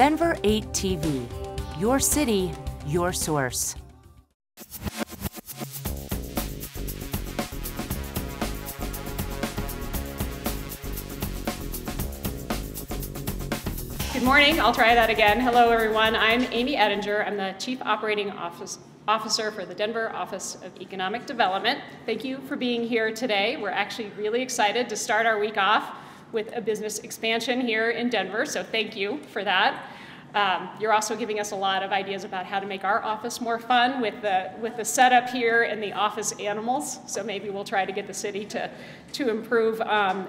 Denver 8 TV, your city, your source. Good morning. I'll try that again. Hello, everyone. I'm Amy Ettinger. I'm the Chief Operating Officer for the Denver Office of Economic Development. Thank you for being here today. We're actually really excited to start our week off with a business expansion here in Denver, so thank you for that. You're also giving us a lot of ideas about how to make our office more fun with the setup here and the office animals, so maybe we'll try to get the city to improve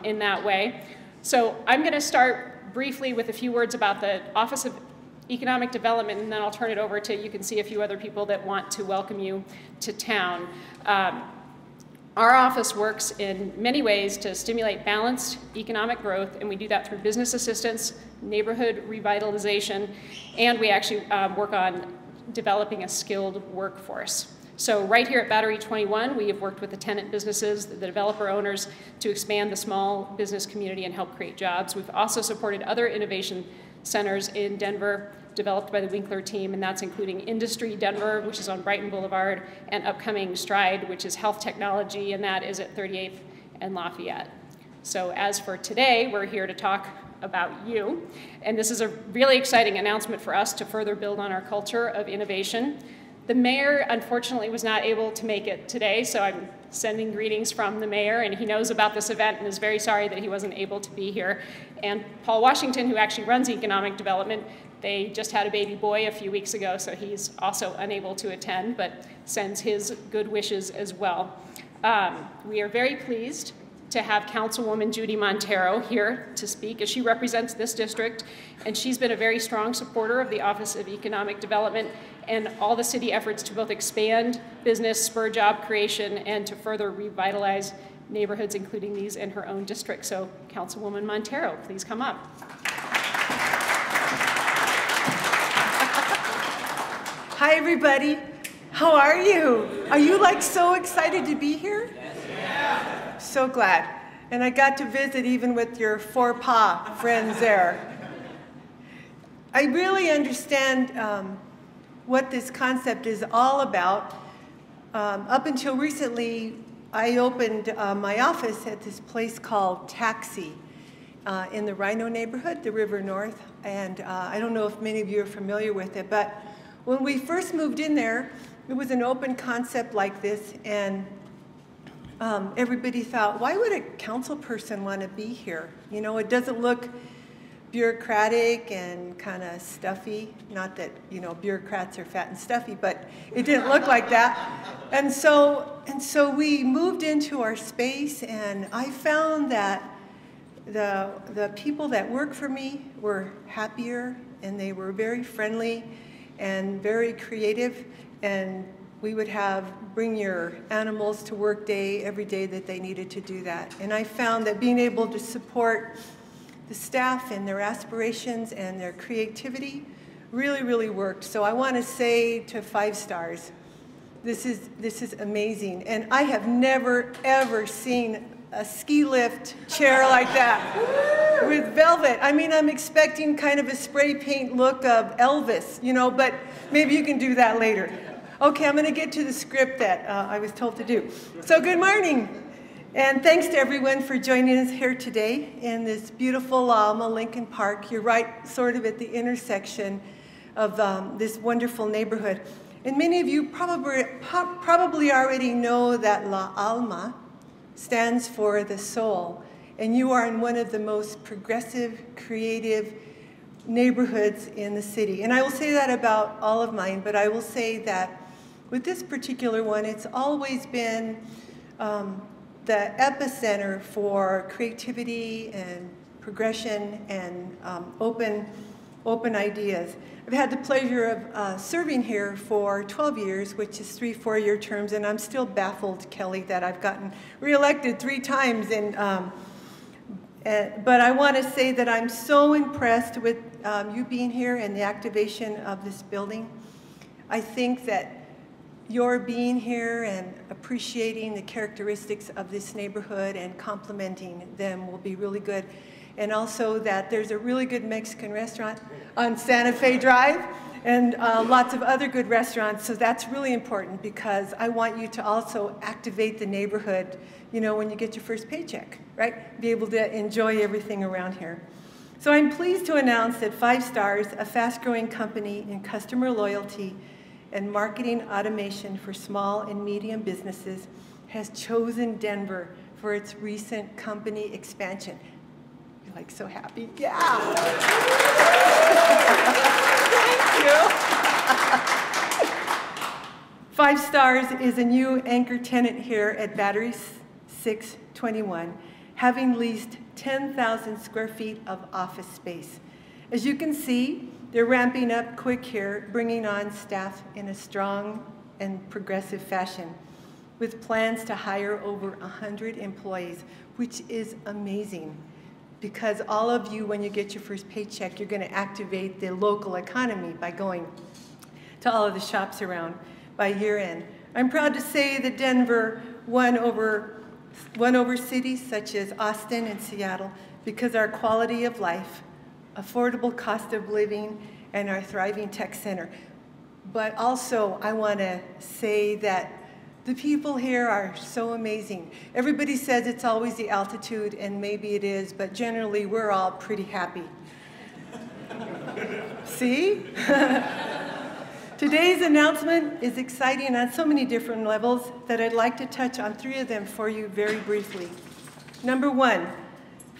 in that way. So I'm going to start briefly with a few words about the Office of Economic Development, and then I'll turn it over to, you can see a few other people that want to welcome you to town. Our office works in many ways to stimulate balanced economic growth, and we do that through business assistance, neighborhood revitalization, and we actually work on developing a skilled workforce. So right here at Battery 21, we have worked with the tenant businesses, the developer owners, to expand the small business community and help create jobs. We've also supported other innovation centers in Denver developed by the Winkler team, and that's including Industry Denver, which is on Brighton Boulevard, and upcoming Stride, which is health technology, and that is at 38th and Lafayette. So as for today, we're here to talk about you, and this is a really exciting announcement for us to further build on our culture of innovation. The mayor, unfortunately, was not able to make it today, so I'm sending greetings from the mayor, and he knows about this event and is very sorry that he wasn't able to be here. And Paul Washington, who actually runs economic development, they just had a baby boy a few weeks ago, so he's also unable to attend, but sends his good wishes as well. We are very pleased to have Councilwoman Judy Montero here to speak, as she represents this district, and she's been a very strong supporter of the Office of Economic Development and all the city efforts to both expand business, spur job creation, and to further revitalize neighborhoods, including these in her own district. So Councilwoman Montero, please come up. Hi, everybody. How are you? Are you like so excited to be here? Yeah. So glad. And I got to visit even with your four-paw friends there. I really understand what this concept is all about. Up until recently, I opened my office at this place called Taxi in the Rhino neighborhood, the River North. And I don't know if many of you are familiar with it, but when we first moved in there, it was an open concept like this, and everybody thought, why would a council person want to be here? You know, it doesn't look bureaucratic and kind of stuffy. Not that, you know, bureaucrats are fat and stuffy, but it didn't look like that. And so we moved into our space, and I found that the people that work for me were happier, and they were very friendly and very creative, and we would bring your animals to work day every day that they needed to do that. And I found that being able to support the staff and their aspirations and their creativity really, really worked. So I want to say to FiveStars, this is amazing. And I have never, ever seen a ski lift chair like that with velvet. I mean, I'm expecting kind of a spray paint look of Elvis, you know, but maybe you can do that later. Okay, I'm going to get to the script that I was told to do. So good morning, and thanks to everyone for joining us here today in this beautiful Alma Lincoln Park. You're right sort of at the intersection of this wonderful neighborhood. And many of you probably already know that La Alma stands for the soul, and you are in one of the most progressive, creative neighborhoods in the city. And I will say that about all of mine, but I will say that with this particular one, it's always been the epicenter for creativity and progression and open ideas. I've had the pleasure of serving here for 12 years, which is 3 4-year terms, and I'm still baffled, Kelly, that I've gotten reelected 3 times. But I want to say that I'm so impressed with you being here and the activation of this building. I think that your being here and appreciating the characteristics of this neighborhood and complimenting them will be really good. and also that there's a really good Mexican restaurant on Santa Fe Drive, and lots of other good restaurants. So that's really important because I want you to also activate the neighborhood, you know, when you get your first paycheck, right? Be able to enjoy everything around here. So I'm pleased to announce that FiveStars, a fast-growing company in customer loyalty and marketing automation for small and medium businesses, has chosen Denver for its recent company expansion. You're like so happy. Yeah. Thank you. FiveStars is a new anchor tenant here at Battery 621, having leased 10,000 square feet of office space. As you can see, they're ramping up quick here, bringing on staff in a strong and progressive fashion, with plans to hire over 100 employees, which is amazing. Because all of you, when you get your first paycheck, you're going to activate the local economy by going to all of the shops around by year end. I'm proud to say that Denver won over cities such as Austin and Seattle because our quality of life, affordable cost of living, and our thriving tech center. But also, I want to say that the people here are so amazing. Everybody says it's always the altitude, and maybe it is, but generally we're all pretty happy. See? Today's announcement is exciting on so many different levels that I'd like to touch on 3 of them for you very briefly. Number 1,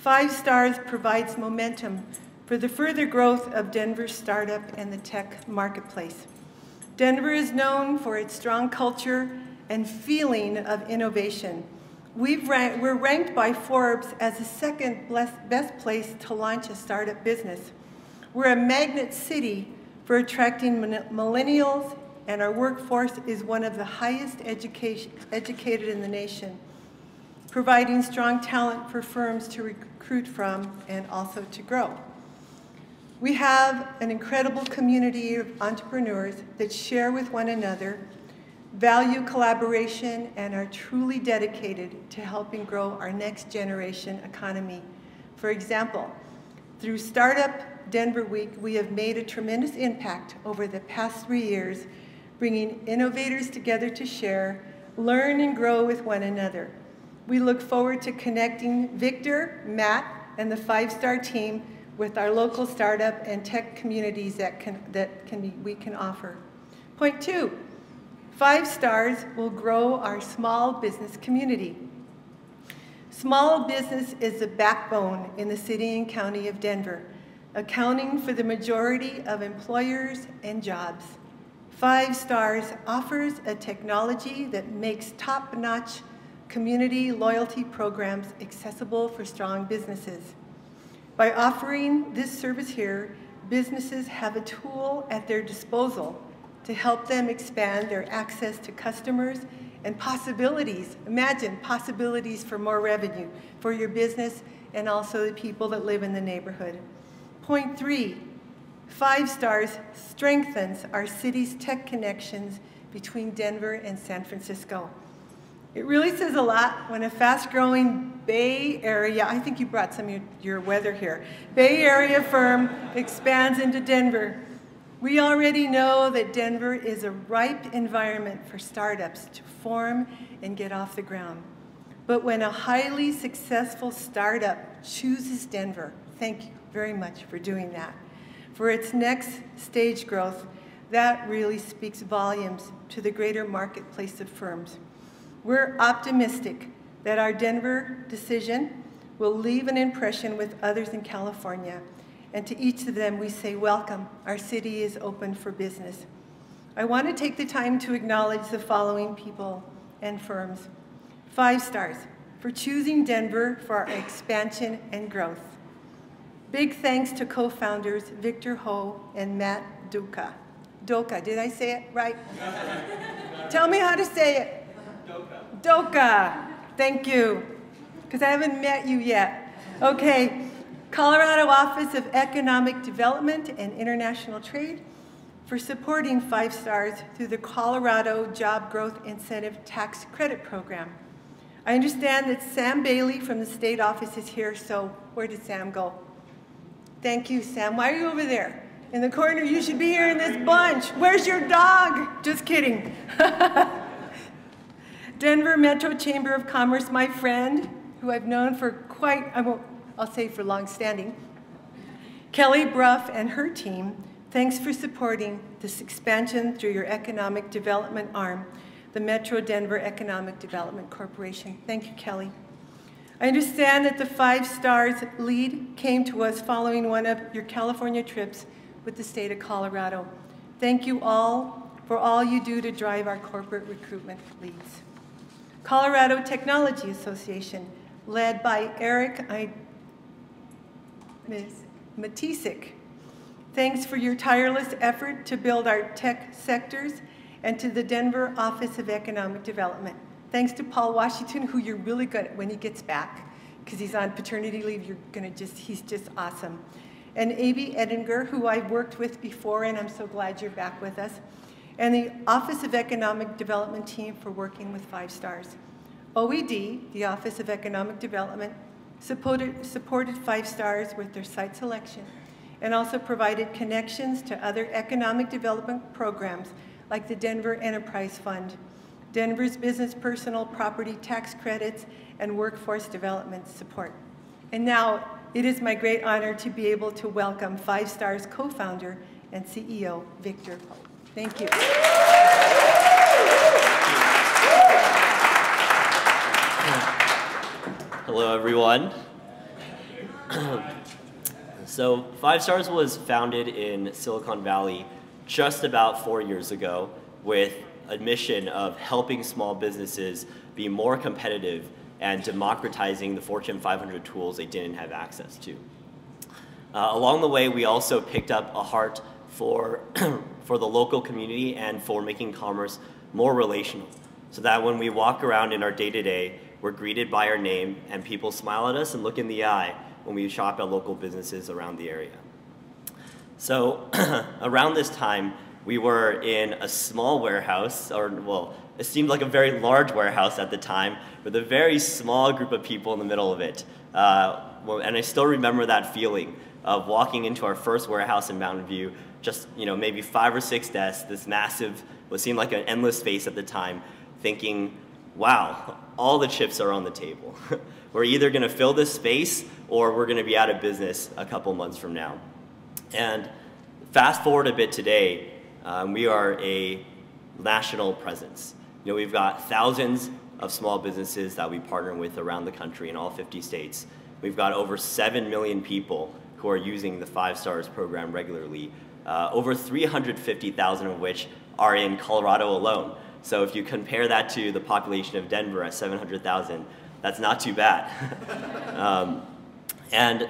FiveStars provides momentum for the further growth of Denver's startup and the tech marketplace. Denver is known for its strong culture and feeling of innovation. We're ranked by Forbes as the second best place to launch a startup business. We're a magnet city for attracting millennials, and our workforce is one of the highest educated in the nation, providing strong talent for firms to recruit from and also to grow. We have an incredible community of entrepreneurs that share with one another, value collaboration, and are truly dedicated to helping grow our next generation economy. For example, through Startup Denver Week, we have made a tremendous impact over the past 3 years, bringing innovators together to share, learn, and grow with one another. We look forward to connecting Victor, Matt, and the FiveStar team with our local startup and tech communities we can offer. Point 2, FiveStars will grow our small business community. Small business is the backbone in the city and county of Denver, accounting for the majority of employers and jobs. FiveStars offers a technology that makes top-notch community loyalty programs accessible for strong businesses. By offering this service here, businesses have a tool at their disposal to help them expand their access to customers and possibilities. Imagine possibilities for more revenue for your business and also the people that live in the neighborhood. Point 3, FiveStars strengthens our city's tech connections between Denver and San Francisco. It really says a lot when a fast-growing Bay Area, I think you brought some of your weather here, Bay Area firm expands into Denver. We already know that Denver is a ripe environment for startups to form and get off the ground. But when a highly successful startup chooses Denver, thank you very much for doing that, for its next stage growth, that really speaks volumes to the greater marketplace of firms. We're optimistic that our Denver decision will leave an impression with others in California, and to each of them we say welcome. Our city is open for business. I want to take the time to acknowledge the following people and firms. FiveStars, for choosing Denver for our expansion and growth. Big thanks to co-founders Victor Ho and Matt Doka. Doka, did I say it right? Tell me how to say it. Doka, thank you, because I haven't met you yet. Okay, Colorado Office of Economic Development and International Trade for supporting FiveStars through the Colorado Job Growth Incentive Tax Credit Program. I understand that Sam Bailey from the state office is here, so where did Sam go? Thank you, Sam. Why are you over there? In the corner, you should be here in this bunch. Where's your dog? Just kidding. Denver Metro Chamber of Commerce, my friend, who I've known for quite, I'll say for long standing. Kelly Ruff and her team, thanks for supporting this expansion through your economic development arm, the Metro Denver Economic Development Corporation. Thank you, Kelly. I understand that the FiveStars lead came to us following one of your California trips with the state of Colorado. Thank you all for all you do to drive our corporate recruitment leads. Colorado Technology Association, led by Eric Matisik. Thanks for your tireless effort to build our tech sectors, and to the Denver Office of Economic Development. Thanks to Paul Washington, who you're really good at when he gets back, because he's on paternity leave, he's just awesome. And A.B. Edinger, who I've worked with before, and I'm so glad you're back with us. And the Office of Economic Development team for working with FiveStars. OED, the Office of Economic Development, supported FiveStars with their site selection, and also provided connections to other economic development programs like the Denver Enterprise Fund, Denver's Business Personal Property Tax Credits, and Workforce Development Support. And now, it is my great honor to be able to welcome FiveStars co-founder and CEO, Victor Pope. Thank you. Hello, everyone. So, FiveStars was founded in Silicon Valley just about 4 years ago with a mission of helping small businesses be more competitive and democratizing the Fortune 500 tools they didn't have access to. Along the way, we also picked up a heart for, for the local community and for making commerce more relational, so that when we walk around in our day-to-day, we're greeted by our name and people smile at us and look in the eye when we shop at local businesses around the area. So around this time, we were in a small warehouse, or well, it seemed like a very large warehouse at the time, with a very small group of people in the middle of it. And I still remember that feeling of walking into our first warehouse in Mountain View, just maybe 5 or 6 desks, this massive, what seemed like an endless space at the time, thinking, wow, all the chips are on the table. We're either going to fill this space or we're going to be out of business a couple months from now. And fast forward a bit today, we are a national presence. We've got thousands of small businesses that we partner with around the country in all 50 states. We've got over 7 million people who are using the FiveStars program regularly, over 350,000 of which are in Colorado alone. So if you compare that to the population of Denver at 700,000, that's not too bad. And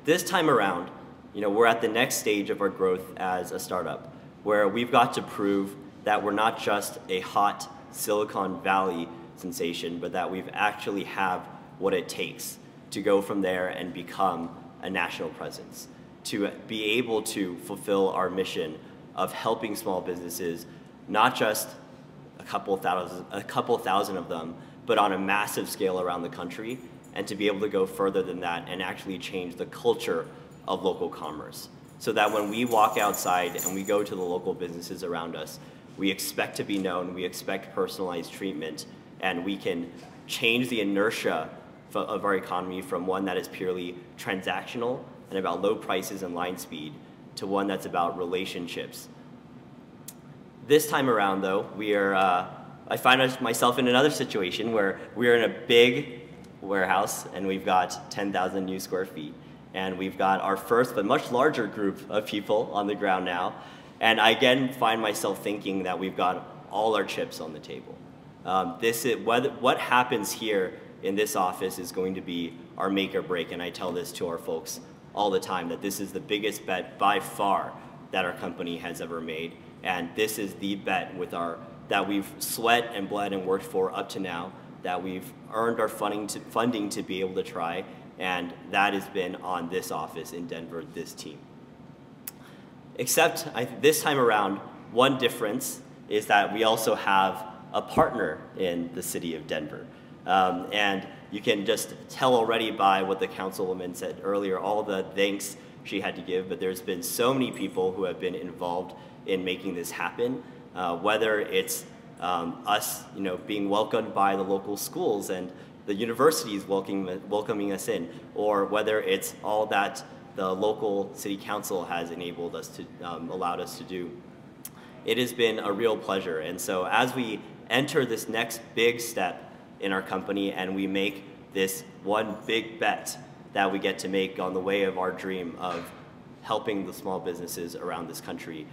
this time around, we're at the next stage of our growth as a startup, where we've got to prove that we're not just a hot Silicon Valley sensation, but that we actually have what it takes to go from there and become a national presence, to be able to fulfill our mission of helping small businesses, not just a couple thousand of them, but on a massive scale around the country, and to be able to go further than that and actually change the culture of local commerce, so that when we walk outside and we go to the local businesses around us, we expect to be known, we expect personalized treatment, and we can change the inertia of our economy from one that is purely transactional and about low prices and line speed to one that's about relationships. This time around, though, I find myself in another situation where we're in a big warehouse and we've got 10,000 new square feet. And we've got our first but much larger group of people on the ground now. And I again find myself thinking that we've got all our chips on the table. What happens here in this office is going to be our make or break. And I tell this to our folks all the time, that this is the biggest bet by far that our company has ever made. And this is the bet that we've sweat and bled and worked for up to now, that we've earned our funding to be able to try. And that has been on this office in Denver, this team. Except this time around, one difference is that we also have a partner in the city of Denver. And you can just tell already by what the councilwoman said earlier, all the thanks she had to give, but there's been so many people who have been involved in making this happen, whether it's us being welcomed by the local schools and the universities welcoming us in, or whether it's all that the local city council has enabled us to, allowed us to do. It has been a real pleasure. And so as we enter this next big step in our company and we make this one big bet that we get to make on the way of our dream of helping the small businesses around this country,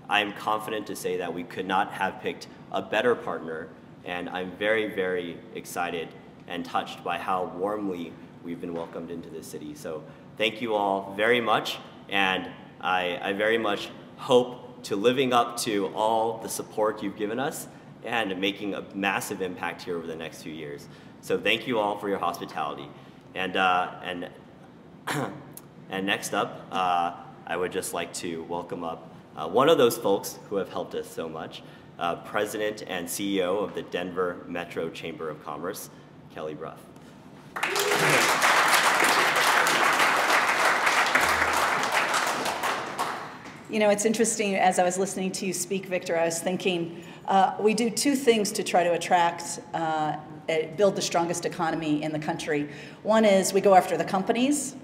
I am confident to say that we could not have picked a better partner, and I'm very, very excited and touched by how warmly we've been welcomed into this city. So thank you all very much, and I very much hope to living up to all the support you've given us and making a massive impact here over the next few years. So thank you all for your hospitality. And next up, I would just like to welcome up one of those folks who have helped us so much, President and CEO of the Denver Metro Chamber of Commerce, Kelly Ruff. You know, it's interesting, as I was listening to you speak, Victor, I was thinking, we do two things to try to attract, build the strongest economy in the country. One is we go after the companies,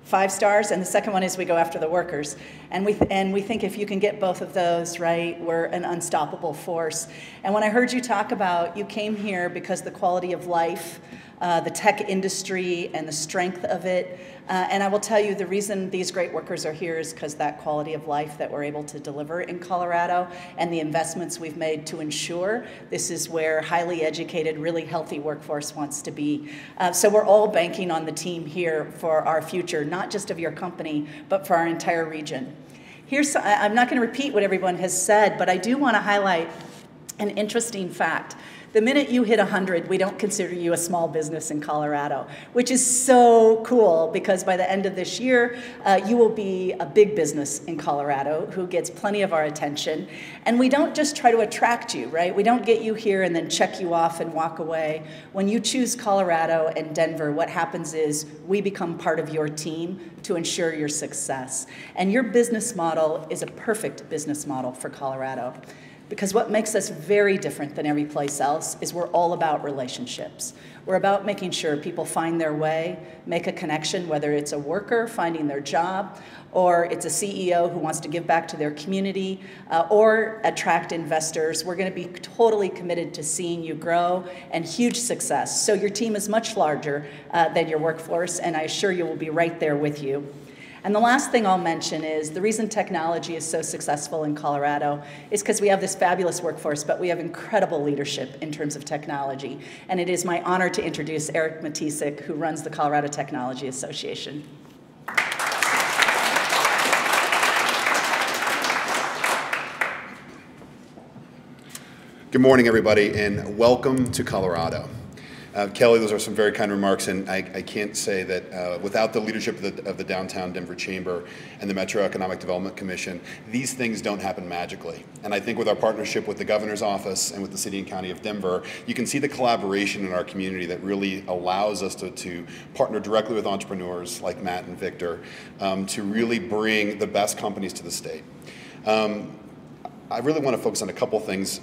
FiveStars, and the second one is we go after the workers. And we think if you can get both of those, right, we're an unstoppable force. And when I heard you talk about, you came here because the quality of life, the tech industry and the strength of it, and I will tell you the reason these great workers are here is because that quality of life that we're able to deliver in Colorado and the investments we've made to ensure this is where highly educated, really healthy workforce wants to be. So we're all banking on the team here for our future, not just of your company, but for our entire region. I'm not going to repeat what everyone has said, but I do want to highlight an interesting fact. The minute you hit 100, we don't consider you a small business in Colorado, which is so cool because by the end of this year, you will be a big business in Colorado who gets plenty of our attention. And we don't just try to attract you, right? We don't get you here and then check you off and walk away. When you choose Colorado and Denver, what happens is we become part of your team to ensure your success. And your business model is a perfect business model for Colorado. Because what makes us very different than every place else is we're all about relationships. We're about making sure people find their way, make a connection, whether it's a worker finding their job, or it's a CEO who wants to give back to their community, or attract investors. We're going to be totally committed to seeing you grow and huge success. So your team is much larger than your workforce, and I assure you we'll be right there with you. And the last thing I'll mention is the reason technology is so successful in Colorado is because we have this fabulous workforce, but we have incredible leadership in terms of technology. And it is my honor to introduce Eric Matisik, who runs the Colorado Technology Association. Good morning, everybody, and welcome to Colorado. Kelly, those are some very kind remarks, and I can't say that without the leadership of the Downtown Denver Chamber and the Metro Economic Development Commission, these things don't happen magically. And I think with our partnership with the Governor's Office and with the City and County of Denver, you can see the collaboration in our community that really allows us to partner directly with entrepreneurs like Matt and Victor to really bring the best companies to the state. I really want to focus on a couple things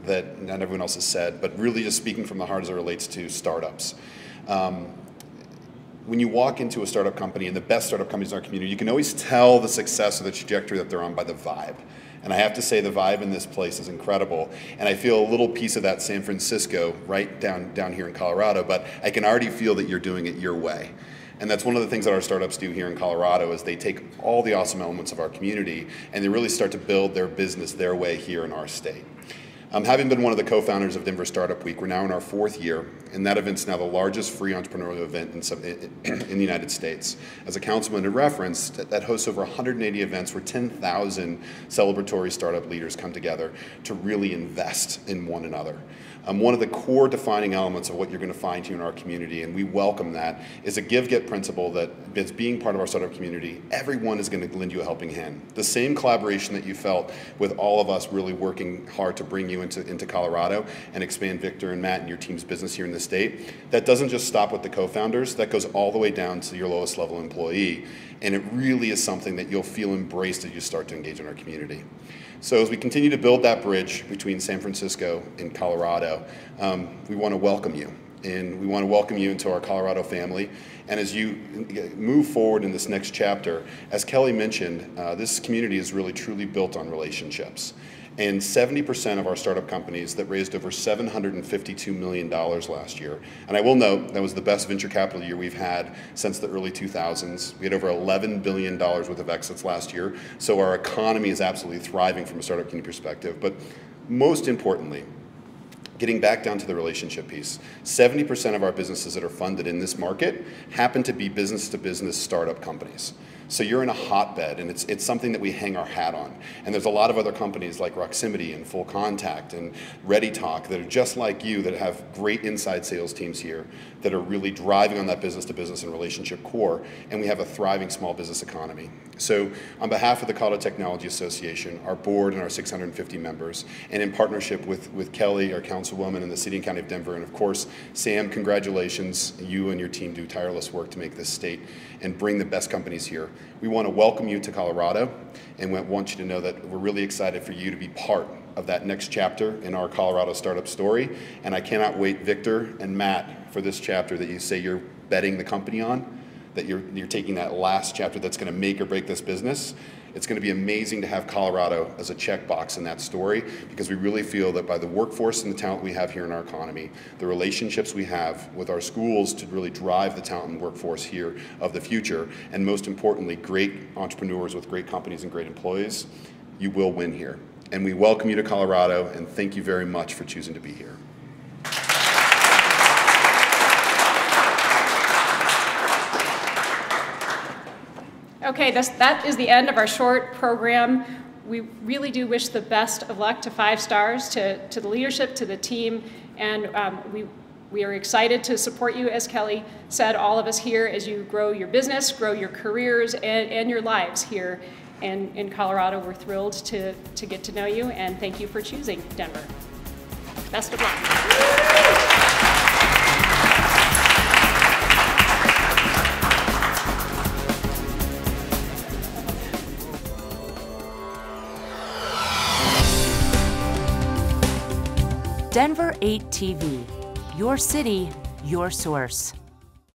that not everyone else has said, but really just speaking from the heart as it relates to startups. When you walk into a startup company, and the best startup companies in our community, you can always tell the success or the trajectory that they're on by the vibe. And I have to say the vibe in this place is incredible. And I feel a little piece of that San Francisco right down here in Colorado, but I can already feel that you're doing it your way. And that's one of the things that our startups do here in Colorado is they take all the awesome elements of our community and they really start to build their business their way here in our state. Having been one of the co-founders of Denver Startup Week, we're now in our 4th year, and that event's now the largest free entrepreneurial event in the United States. As a councilman had referenced, that hosts over 180 events where 10,000 celebratory startup leaders come together to really invest in one another. One of the core defining elements of what you're going to find here in our community, and we welcome that, is a give-get principle that as being part of our startup community, everyone is going to lend you a helping hand. The same collaboration that you felt with all of us really working hard to bring you you into Colorado and expand Victor and Matt and your team's business here in the state. That doesn't just stop with the co-founders, that goes all the way down to your lowest level employee. And it really is something that you'll feel embraced as you start to engage in our community. So as we continue to build that bridge between San Francisco and Colorado, we want to welcome you. And we want to welcome you into our Colorado family. And as you move forward in this next chapter, as Kelly mentioned, this community is really truly built on relationships. And 70% of our startup companies that raised over $752 million last year. And I will note that was the best venture capital year we've had since the early 2000s. We had over $11 billion worth of exits last year. So our economy is absolutely thriving from a startup community perspective. But most importantly, getting back down to the relationship piece, 70% of our businesses that are funded in this market happen to be business-to-business startup companies. So you're in a hotbed, and it's something that we hang our hat on. And there's a lot of other companies like Roximity and Full Contact and ReadyTalk that are just like you, that have great inside sales teams here that are really driving on that business-to-business and relationship core, and we have a thriving small business economy. So on behalf of the Colorado Technology Association, our board and our 650 members, and in partnership with Kelly, our councilwoman, and the City and County of Denver, and of course, Sam, congratulations. You and your team do tireless work to make this state and bring the best companies here. We want to welcome you to Colorado, and we want you to know that we're really excited for you to be part of that next chapter in our Colorado startup story. And I cannot wait, Victor and Matt, for this chapter that you say you're betting the company on, that you're taking that last chapter that's going to make or break this business. It's going to be amazing to have Colorado as a checkbox in that story, because we really feel that by the workforce and the talent we have here in our economy, the relationships we have with our schools to really drive the talent and workforce here of the future, and most importantly, great entrepreneurs with great companies and great employees, you will win here. And we welcome you to Colorado, and thank you very much for choosing to be here. Okay, that is the end of our short program. We really do wish the best of luck to FiveStars, to the leadership, to the team, and we are excited to support you, as Kelly said, all of us here, as you grow your business, grow your careers, and your lives here in Colorado. We're thrilled to get to know you, and thank you for choosing Denver. Best of luck. Denver 8 TV, your city, your source.